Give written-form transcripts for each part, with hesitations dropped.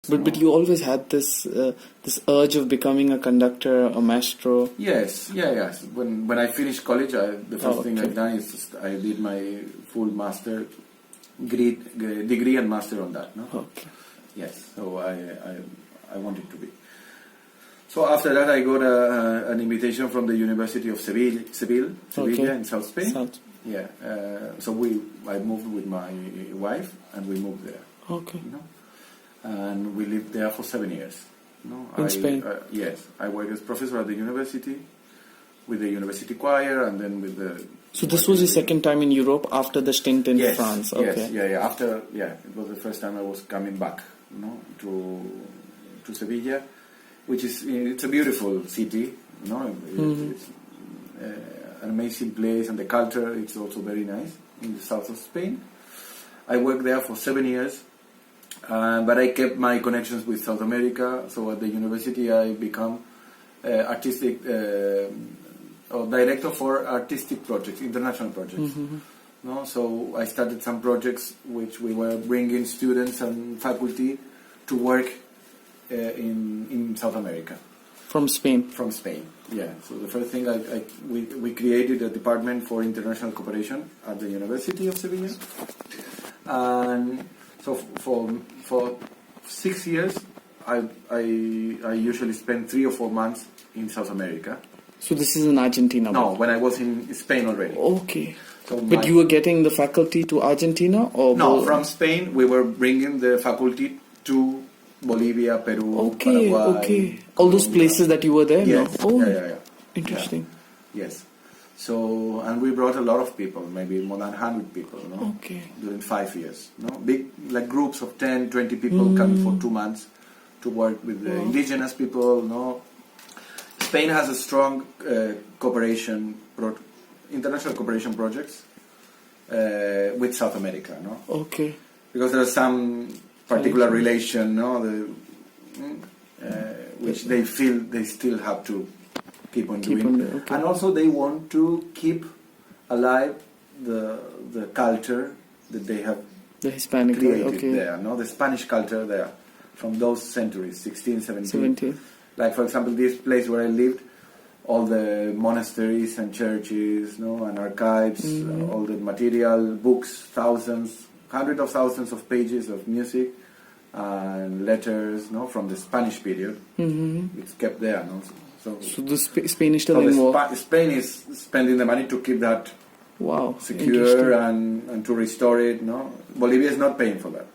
But you always had this urge of becoming a conductor, a maestro. Yes. When I finished college, the first thing I've done is I did my full master degree and master on that. No. Okay. Yes. So I wanted to be. So after that, I got an invitation from the University of Seville in South Spain. Yeah. So I moved with my wife and we moved there. Okay. You know? And we lived there for 7 years. In Spain? Yes. I worked as professor at the university, with the university choir, and then with the... So this was your second time in Europe after the stint in France? Okay. Yes, it was the first time I was coming back, to Sevilla, which is, it's a beautiful city, It's an amazing place, and the culture, it's also very nice, in the south of Spain. I worked there for 7 years. But I kept my connections with South America. So at the university, I become artistic or director for artistic projects, international projects. Mm-hmm. So I started some projects which we were bringing students and faculty to work in South America. From Spain. From Spain, yeah. So the first thing we created a department for international cooperation at the University of Sevilla, and so for 6 years, I usually spend 3 or 4 months in South America. So this is in Argentina? No, when I was in Spain already. Okay. So but you were getting the faculty to Argentina? Or no, from Spain we were bringing the faculty to Bolivia, Peru, Paraguay. Okay. All those places that you were there? Yes. No? Oh, yeah. Interesting. Yeah. Yes. So, and we brought a lot of people, maybe more than 100 people, during 5 years. Big, like groups of 10, 20 people coming for 2 months to work with the indigenous people, Spain has a strong international cooperation projects with South America, Okay. Because there's some particular relation, which they feel they still have to keep on doing. Okay. And also they want to keep alive the culture that they have the Hispanic created there, the Spanish culture there, from those centuries, 16, 17. Like, for example, this place where I lived, all the monasteries and churches, and archives, all the material, books, hundreds of thousands of pages of music and letters, from the Spanish period. It's kept there, So the Spain is still involved? Spain is spending the money to keep that secure and to restore it. Bolivia is not paying for that.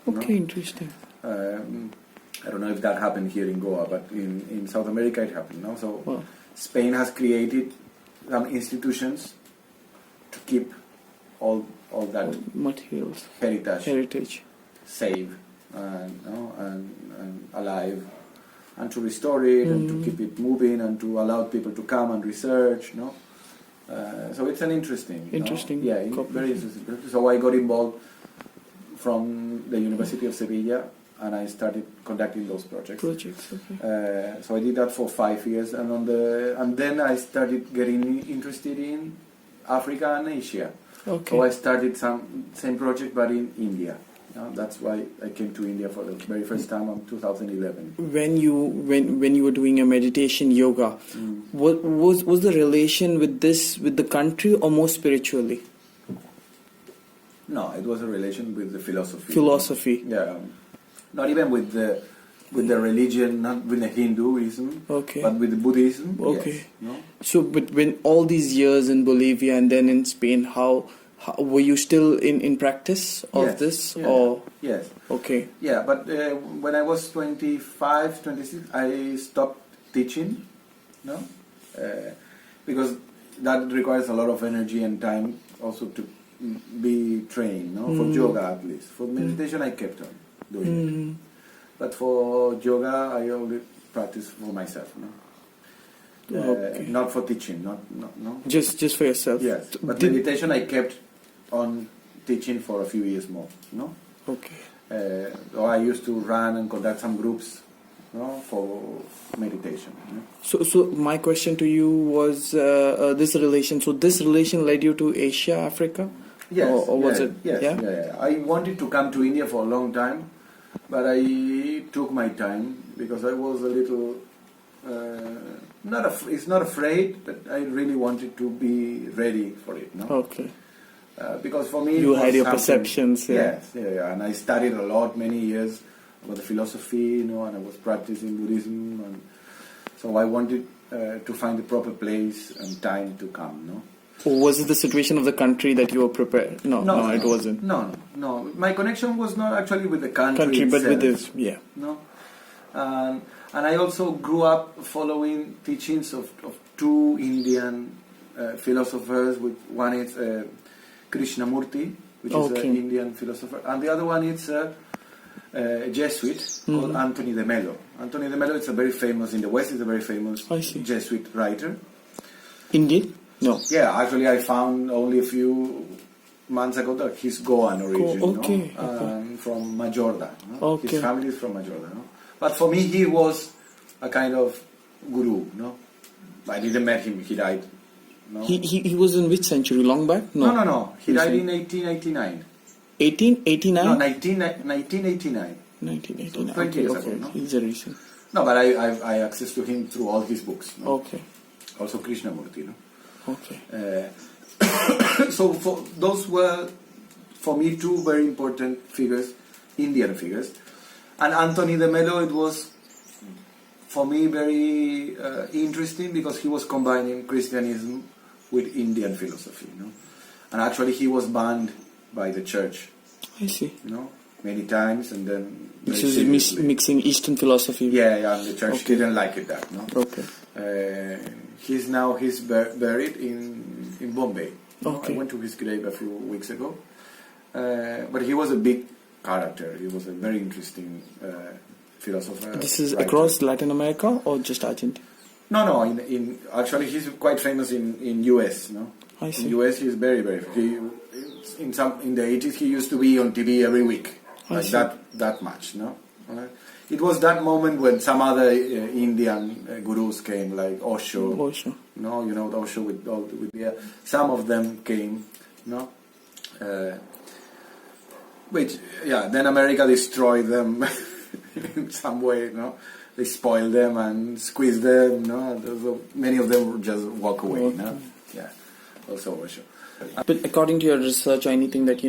Okay, interesting. I don't know if that happened here in Goa, but in South America it happened. So Spain has created some institutions to keep all that materials, heritage safe and alive, and to restore it and to keep it moving and to allow people to come and research, So it's an interesting, very interesting. So I got involved from the University of Sevilla, and I started conducting those projects. So I did that for 5 years, and then I started getting interested in Africa and Asia. Okay. So I started same project, but in India. That's why I came to India for the very first time in 2011. When you were doing your meditation yoga, was the relation with the country or more spiritually? No, it was a relation with the philosophy. Philosophy. Yeah, not even with the religion, not with the Hinduism, but with the Buddhism. Okay. Yes, So, but when all these years in Bolivia and then in Spain, how were you still in practice of this? Yeah. Or yes. Okay. Yeah, but when I was 25, 26, I stopped teaching, because that requires a lot of energy and time also to be trained, for yoga at least. For meditation, I kept on doing it. But for yoga, I only practice for myself, not for teaching, no. Just for yourself. Yes, but meditation I kept on teaching for a few years more, Okay. I used to run and conduct some groups, for meditation. So my question to you was this relation. So this relation led you to Asia, Africa? Yes. Or was it? Yes. Yeah. I wanted to come to India for a long time, but I took my time because I was a little it's not afraid, but I really wanted to be ready for it. No? Okay. Because for me, You it had was your something- perceptions. Yeah. Yes, and I studied a lot, many years about the philosophy, and I was practicing Buddhism, and so I wanted to find the proper place and time to come. No. Or was it the situation of the country that you were prepared? No, it wasn't. No. My connection was not actually with the country But with itself. this, yeah. No. And I also grew up following teachings of two Indian philosophers. One is Krishnamurti, which is an Indian philosopher, and the other one is a Jesuit called Anthony de Mello. Anthony de Mello is a very famous, in the West, is a very famous Jesuit writer. Indian? No. Yeah, actually I found only a few months ago that he's Goan origin, okay. From Majorda. No? Okay. His family is from Majorda. No? But for me, he was a kind of guru. No, I didn't met him. He died. No? He was in which century? Long back? No. He died in 1889. 1889? No, 1989. 1989. So 20 years ago. No? He's a recent. No, but I access to him through all his books. No? Okay. Also Krishnamurti. No? Okay. So those were, for me, two very important figures, Indian figures. And Anthony de Mello, it was, for me, very interesting because he was combining Christianism with Indian philosophy. And actually he was banned by the church. I see. Many times, and then... Which is mixing Eastern philosophy. Yeah, and the church didn't like it that. Okay. He's buried in Bombay. Okay. I went to his grave a few weeks ago. But he was a big character. He was a very interesting philosopher. This is writer. across Latin America or just Argentina? No. Actually, he's quite famous in US. I see. In US, he's very, very. In the 80s, he used to be on TV every week. That much. It was that moment when some other Indian gurus came, like Osho. Osho with some of them came. Which, then America destroyed them in some way, They spoiled them and squeezed them, So many of them just walk away, Okay. Yeah, also Osho. But according to your research or anything that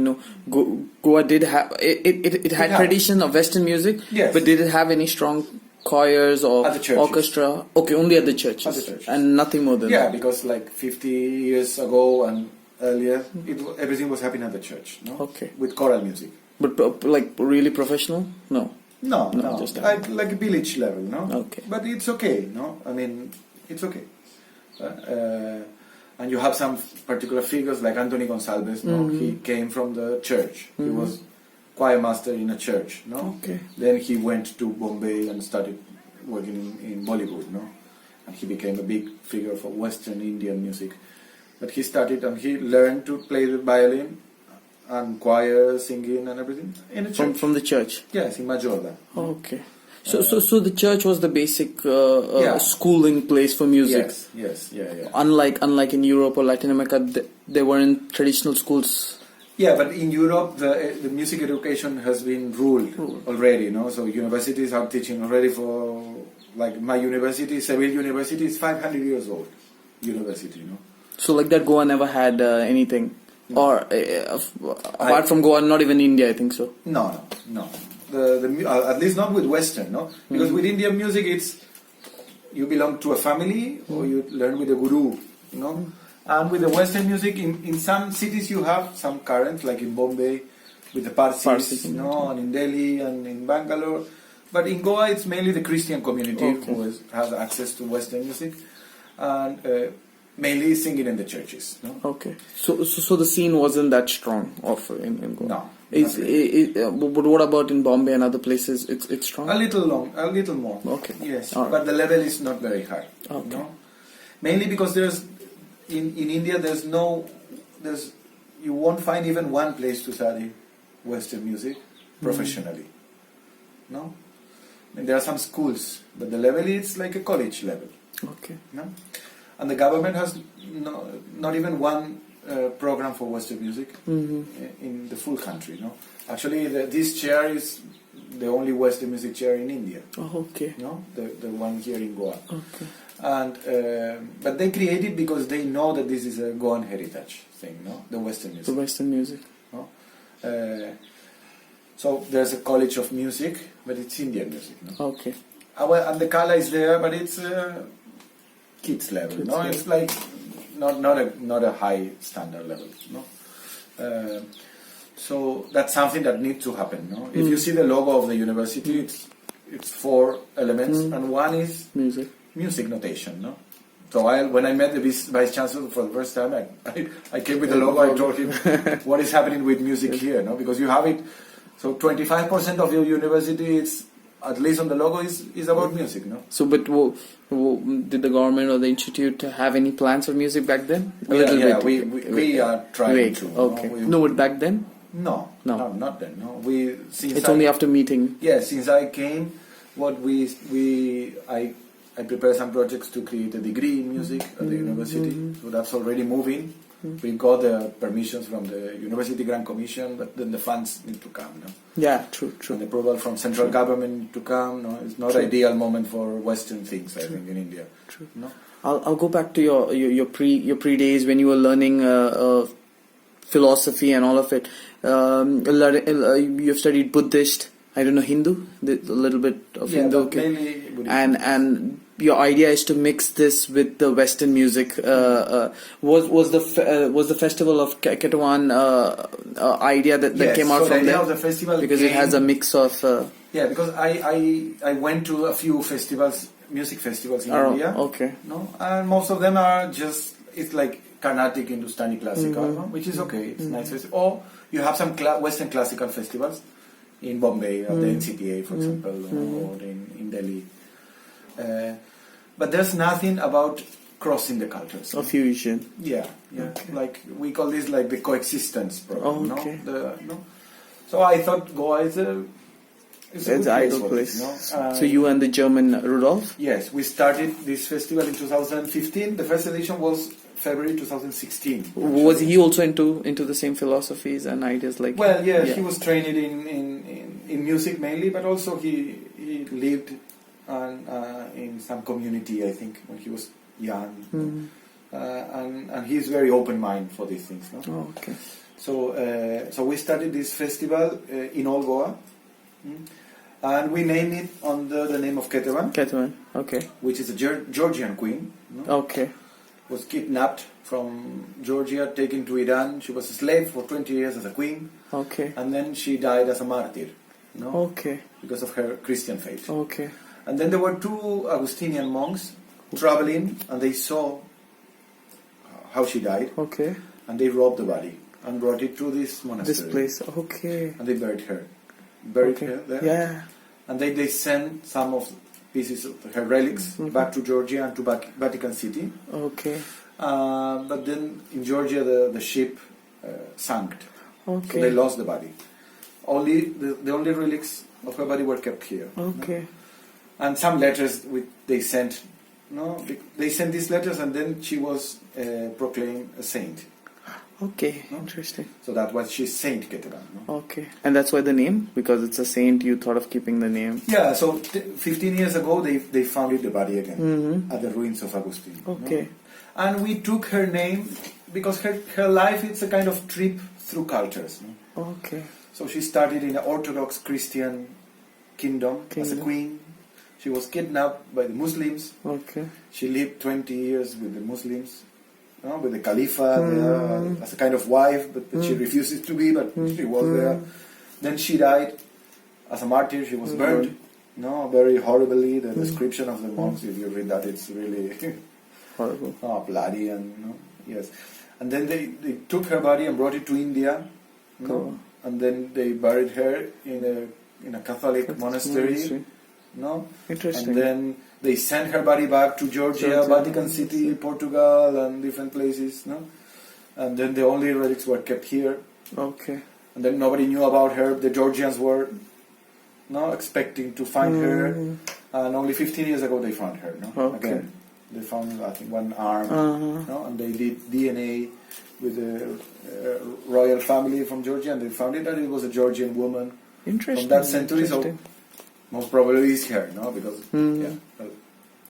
Goa did have, it had tradition of Western music, yes. But did it have any strong choirs or At the churches. orchestra? Okay, only at the churches. At the churches. And nothing more than that. Because like 50 years ago and earlier, everything was happening at the church, Okay. With choral music. But like really professional? No. No, just like village level, Okay. But it's okay, I mean, it's okay. And you have some particular figures like Anthony Gonsalves, He came from the church. He was choir master in a church, Okay. Then he went to Bombay and started working in Bollywood, And he became a big figure for Western Indian music. But he started and he learned to play the violin and choir, singing and everything in the church. From the church? Yes, in Majorda. Okay. So the church was the basic schooling place for music. Yes. Unlike in Europe or Latin America, they weren't traditional schools. Yeah, but in Europe, the music education has been ruled already, So universities are teaching already for, like my university, Seville University, is 500 years old university, So like that, Goa never had anything, or apart from Goa, not even India, I think so. No. At least not with Western, Because with Indian music, it's you belong to a family or you learn with a guru, And with the Western music, in some cities you have some currents, like in Bombay, with the Parsis, and in Delhi and in Bangalore. But in Goa, it's mainly the Christian community who has access to Western music, and mainly singing in the churches. Okay. So the scene wasn't that strong in Goa. No. But what about in Bombay and other places? It's strong. A little more. Okay. Yes, right. But the level is not very high. Okay. Mainly because there's in India you won't find even one place to study Western music professionally. No, and there are some schools, but the level is like a college level. Okay. No, and the government has not even one program for Western music in the full country. Actually, this chair is the only Western music chair in India. Oh, okay. No, the one here in Goa. Okay. And but they create it because they know that this is a Goan heritage thing, no, the Western music. The Western music. No? So there's a college of music, but it's Indian music. No? Okay. Well, and the Kala is there, but it's kids level. Kids No, level. it's like not a high standard level. No. So that's something that needs to happen. No, if you see the logo of the university, it's 4 elements, and one is Music. notation. No. So when I met the vice chancellor for the first time, I came with the logo. I told him what is happening with music here. No, because you have it. So 25% of your university, it's at least on the logo, is about music. No. So, but did the government or the institute have any plans for music back then? We are trying to. Okay. No, but back then? No, not then. No, It's only after meeting. Yeah, since I came, I prepared some projects to create a degree in music at the university. So that's already moving. We got the permissions from the University Grant Commission, but then the funds need to come. No? Yeah, true. And approval from central government to come. No, it's not ideal moment for Western things. I think in India. True. No. I'll go back to your pre days when you were learning philosophy and all of it. You've studied Buddhist. I don't know, Hindu, a little bit of Hindu. But mainly Buddhist. And your idea is to mix this with the Western music. Was the festival of Ketawan idea that came out so from the idea there? of the festival Because it has a mix of. Yeah, because I went to a few festivals, music festivals in India. Okay. No, and most of them are just it's like Carnatic Hindustani classical, no? Which is okay. It's nice festival. Or you have some Western classical festivals in Bombay, or the NCTA, for example, or in Delhi. But there's nothing about crossing the cultures. Or fusion. Yeah. Okay. Like we call this like the coexistence program. Okay. No? So I thought Goa is a It's an ideal place. This, no? So you and the German Rudolf? Yes, we started this festival in 2015. The first edition was February 2016. Was he also into the same philosophies and ideas like? Well, yeah, he was trained in music mainly, but also he lived in some community, I think, when he was young. And he's very open-minded for these things. No? Oh, okay. So we started this festival in all Goa. And we named it under the name of Ketawan. Ketawan, okay. Which is a Georgian queen. No? Okay. Was kidnapped from Georgia, taken to Iran. She was a slave for 20 years as a queen. Okay. And then she died as a martyr. No? Okay. Because of her Christian faith. Okay. And then there were 2 Augustinian monks traveling, and they saw how she died. Okay. And they robbed the body and brought it to this monastery. This place, okay. And they buried her. Her there. Yeah. And they sent some of pieces of her relics back to Georgia and to Vatican City. Okay. But then in Georgia the ship sank. Okay. So they lost the body. The only relics of her body were kept here. Okay. No? And some letters they sent. No, they sent these letters, and then she was proclaimed a saint. Okay, no? Interesting. So that was she's Saint Ketevan. No? Okay, and that's why the name, because it's a saint. You thought of keeping the name. Yeah. So 15 years ago, they founded the body again at the ruins of Agustin. Okay. No? And we took her name because her life it's a kind of trip through cultures. No? Okay. So she started in an Orthodox Christian kingdom as a queen. She was kidnapped by the Muslims. Okay. She lived 20 years with the Muslims. With the Khalifa as a kind of wife, but she refuses to be, but she was there. Then she died as a martyr. She was burned, very horribly. The description of the monks, if you read that, it's really horrible. Bloody and yes. And then they took her body and brought it to India, and then they buried her in a Catholic monastery. No, interesting. And then they sent her body back to Georgia, Vatican City, Portugal, and different places. No, and then the only relics were kept here. Okay. And then nobody knew about her. The Georgians were expecting to find her, and only 15 years ago they found her. No, again they found I think one arm. No, and they did DNA with the royal family from Georgia, and they found it that it was a Georgian woman Interesting. from that century. So interesting. most probably is here, no? Because yeah, well,